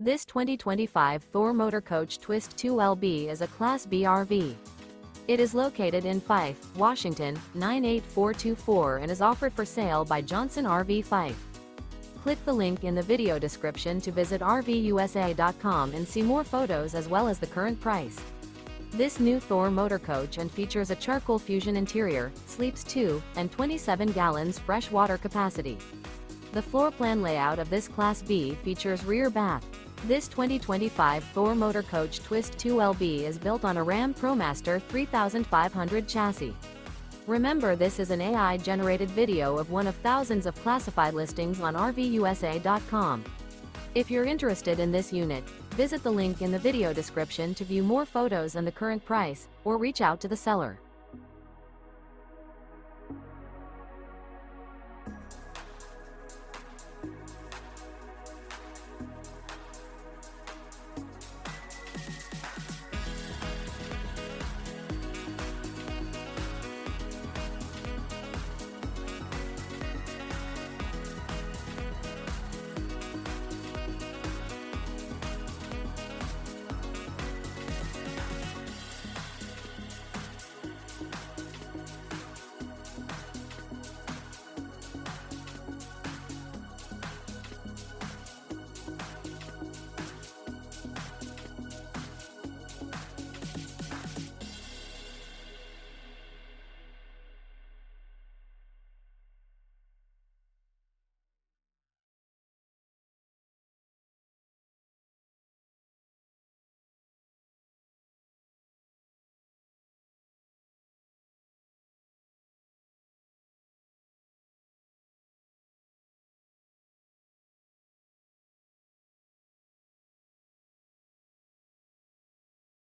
This 2025 Thor Motor Coach Twist 2LB is a Class B RV. It is located in Fife, Washington, 98424 and is offered for sale by Johnson RV Fife. Click the link in the video description to visit RVUSA.com and see more photos as well as the current price. This new Thor Motor Coach and features a charcoal fusion interior, sleeps 2, and 27 gallons fresh water capacity. The floor plan layout of this Class B features rear bath. This 2025 Thor Motor Coach Twist 2LB is built on a RAM ProMaster 3500 chassis. Remember, this is an AI-generated video of one of thousands of classified listings on RVUSA.com. If you're interested in this unit, visit the link in the video description to view more photos and the current price, or reach out to the seller.